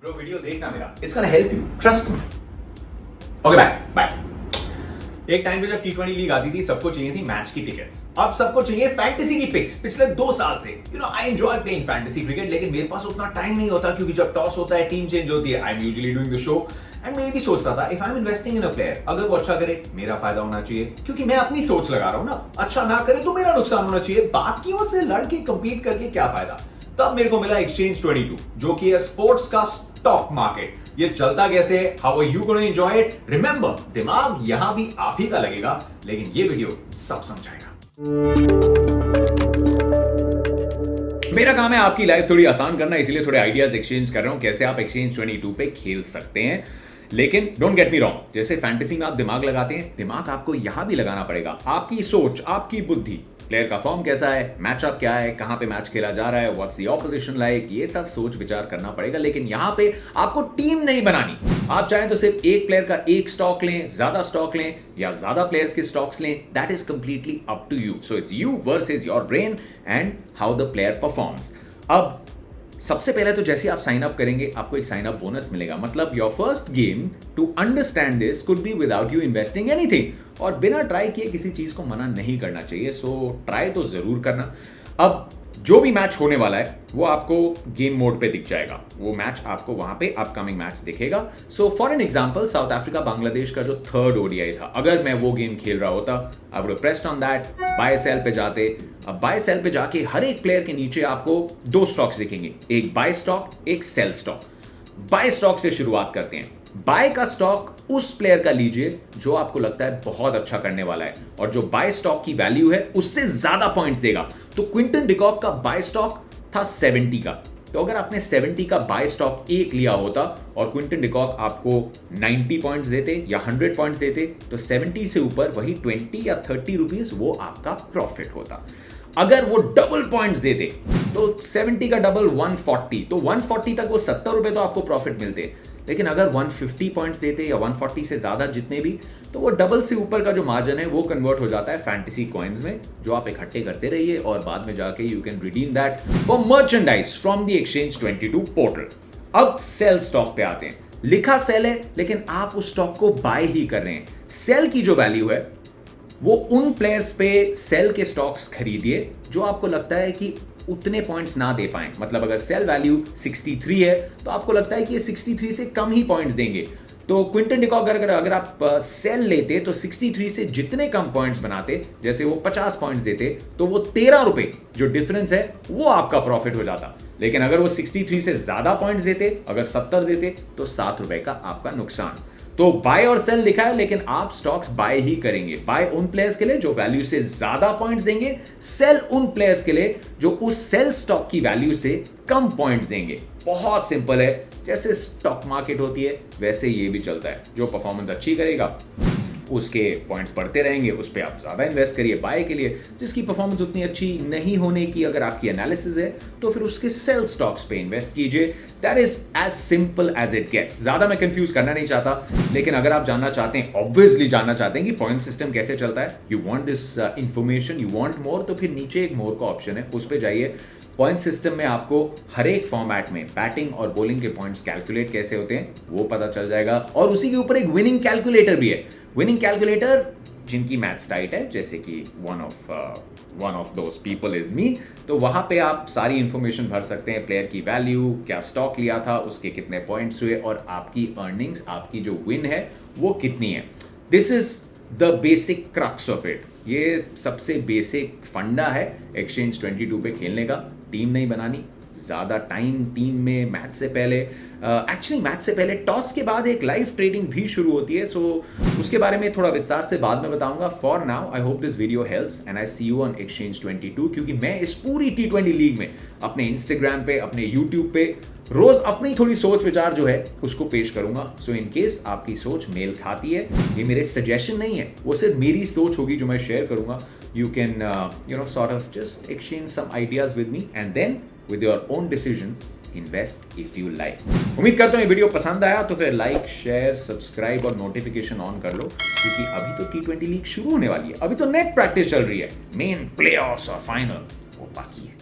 Bro video देखना मेरा, it's gonna help you, trust me. Okay bye bye. एक time पे जब T20 लीग आती थी सबको चाहिए थी मैच की टिकट्स, अब सबको चाहिए फैंटेसी की पिक्स। पिछले 2 साल से I enjoy playing fantasy cricket, लेकिन मेरे पास उतना टाइम नहीं होता क्योंकि जब टॉस होता है टीम चेंज होती है। I am usually doing the show and मैं ये भी सोचता था if I am investing in a player, अगर वो अच्छा करे मेरा फायदा होना चाहिए क्योंकि मैं अपनी सोच लगा रहा हूं ना। अच्छा ना करे तो मेरा नुकसान होना चाहिए, बाकियों से लड़के कंपीट करके क्या फायदा। तब मेरे को मिला एक्सचेंज 22, जो कि है स्पोर्ट्स का स्टॉक मार्केट। ये चलता कैसे है, how are you gonna enjoy it. Remember, दिमाग यहां भी आप ही का लगेगा, लेकिन ये वीडियो सब समझाएगा। मेरा काम है आपकी लाइफ थोड़ी आसान करना, इसीलिए थोड़े आइडियाज एक्सचेंज कर रहा हूं कैसे आप एक्सचेंज 22 पे खेल सकते हैं। लेकिन डोंट गेट मी रॉन्ग, जैसे फैंटेसी में आप दिमाग लगाते हैं, दिमाग आपको यहां भी लगाना पड़ेगा। आपकी सोच, आपकी बुद्धि, प्लेयर का फॉर्म कैसा है, मैचअप क्या है, कहां पे मैच खेला जा रहा है, व्हाट्स द ऑपोजिशन लाइक, ये सब सोच विचार करना पड़ेगा। लेकिन यहां पे आपको टीम नहीं बनानी। आप चाहें तो सिर्फ एक प्लेयर का एक स्टॉक लें, ज्यादा स्टॉक लें या ज्यादा प्लेयर्स के स्टॉक्स लें, that is completely up to you. So it's you versus your brain and how the player performs. अब सबसे पहले तो जैसे आप साइन अप करेंगे आपको एक साइन अप बोनस मिलेगा। मतलब your first game to understand this could be without you investing anything. और बिना ट्राई किए किसी चीज को मना नहीं करना चाहिए, सो ट्राई तो जरूर करना। अब जो भी मैच होने वाला है वो आपको गेम मोड पे दिख जाएगा, वो मैच आपको वहां पे अपकमिंग मैच दिखेगा। So for an example, south Africa Bangladesh का जो 3rd ODI था, अगर मैं वो गेम खेल रहा होता, I would have pressed on that, buy sell पे जाते। अब बाय सेल पे जाके हर एक प्लेयर के नीचे आपको 2 स्टॉक्स दिखेंगे, एक बाय स्टॉक, एक सेल स्टॉक। बाय स्टॉक से शुरुआत करते हैं। बाय का स्टॉक उस प्लेयर का लीजिए जो आपको लगता है बहुत अच्छा करने वाला है और जो बाय स्टॉक की वैल्यू है उससे ज्यादा पॉइंट्स देगा। तो क्विंटन डिकॉक का बाय स्टॉक था 70 का, तो अगर आपने 70 का बाय स्टॉक एक लिया होता और क्विंटन डिकॉक आपको 90 पॉइंट्स देते या 100 पॉइंट्स देते, तो 70 से ऊपर वही 20 या 30 रुपीज वो आपका प्रॉफिट होता। अगर वो डबल पॉइंट्स देते तो 70 का डबल 140, तो 140 तक वो 70 रुपए तो आपको प्रॉफिट मिलते। लेकिन अगर 150 पॉइंट्स देते या 140 से ज्यादा जितने भी, तो वो डबल से ऊपर का जो मार्जिन है वो कन्वर्ट हो जाता है फैंटेसी कॉइन्स में, जो आप इकट्ठे करते रहिए और बाद में जाके you can redeem that for merchandise from the exchange 22 portal. अब सेल स्टॉक पे आते हैं। लिखा सेल है लेकिन आप उस स्टॉक को बाय ही कर रहे हैं। सेल की जो वैल्यू है वो उन प्लेयर्स पे सेल के स्टॉक्स खरीदिए जो आपको लगता है कि उतने पॉइंट्स ना दे पाएं। मतलब अगर सेल वैल्यू 63 है तो आपको लगता है कि ये 63 से कम ही पॉइंट्स देंगे, तो क्विंटन डिकॉक अगर आप सेल लेते तो 63 से जितने कम पॉइंट्स बनाते, जैसे वो 50 पॉइंट्स देते, तो वो 13 रुपए जो डिफरेंस है वो आपका प्रॉफिट हो जाता। लेकिन अगर वो 63 से ज्यादा पॉइंट्स देते, अगर 70 देते, तो 7 रुपए का आपका नुकसान। तो बाय और सेल लिखा है लेकिन आप स्टॉक्स बाय ही करेंगे। बाय उन प्लेयर्स के लिए जो वैल्यू से ज्यादा पॉइंट्स देंगे, सेल उन प्लेयर्स के लिए जो उस सेल स्टॉक की वैल्यू से कम पॉइंट्स देंगे। बहुत सिंपल है, जैसे स्टॉक मार्केट होती है वैसे ये भी चलता है। जो परफॉर्मेंस अच्छी करेगा उसके पॉइंट्स बढ़ते रहेंगे, उस पर आप ज़्यादा इन्वेस्ट करिए बाय के लिए। जिसकी परफॉर्मेंस उतनी अच्छी नहीं होने की अगर आपकी एनालिसिस है तो फिर उसके सेल स्टॉक्स पे इन्वेस्ट कीजिए। That is as simple as it gets. ज़्यादा मैं कंफ्यूज करना नहीं चाहता, लेकिन अगर आप जानना चाहते हैं, ऑब्वियसली जानना चाहते हैं कि पॉइंट सिस्टम कैसे चलता है, you want this information, you want more, तो फिर नीचे एक मोर का ऑप्शन है, उस पर जाइए। पॉइंट सिस्टम में आपको हर एक फॉर्मेट में बैटिंग और बॉलिंग के पॉइंट्स कैलकुलेट कैसे होते हैं वो पता चल जाएगा। और उसी के ऊपर एक विनिंग कैलकुलेटर भी है। विनिंग कैलकुलेटर जिनकी मैथ्स टाइट है, जैसे कि one of those people is me, तो वहां पे आप सारी इंफॉर्मेशन भर सकते हैं। प्लेयर की वैल्यू, क्या स्टॉक लिया था, उसके कितने पॉइंट्स हुए और आपकी अर्निंग्स, आपकी जो विन है वो कितनी है। This is the basic crux of it. ये सबसे बेसिक फंडा है एक्सचेंज 22 पे खेलने का। टीम नहीं बनानी, ज़्यादा टाइम टीम में मैच से पहले, एक्चुअली मैच से पहले टॉस के बाद एक लाइव ट्रेडिंग भी शुरू होती है, सो उसके बारे में थोड़ा विस्तार से बाद में बताऊंगा। For now I hope this video helps and I see you on exchange 22, क्योंकि मैं इस पूरी T20 लीग में अपने इंस्टाग्राम पे, अपने यूट्यूब पे रोज अपनी थोड़ी सोच विचार जो है उसको पेश करूंगा। सो इन केस आपकी सोच मेल खाती है, ये मेरे सजेशन नहीं है, वो सिर्फ मेरी सोच होगी जो मैं शेयर करूंगा। You can sort of just exchange some ideas with me and then with your own decision invest if you like। उम्मीद करता हूँ ये वीडियो पसंद आया तो फिर लाइक, शेयर, सब्सक्राइब और नोटिफिकेशन ऑन कर लो, क्योंकि अभी तो T20 लीग शुरू होने वाली है। अभी तो नेट प्रैक्टिस चल रही है, मेन प्लेऑफ्स और फाइनल वो बाकी है।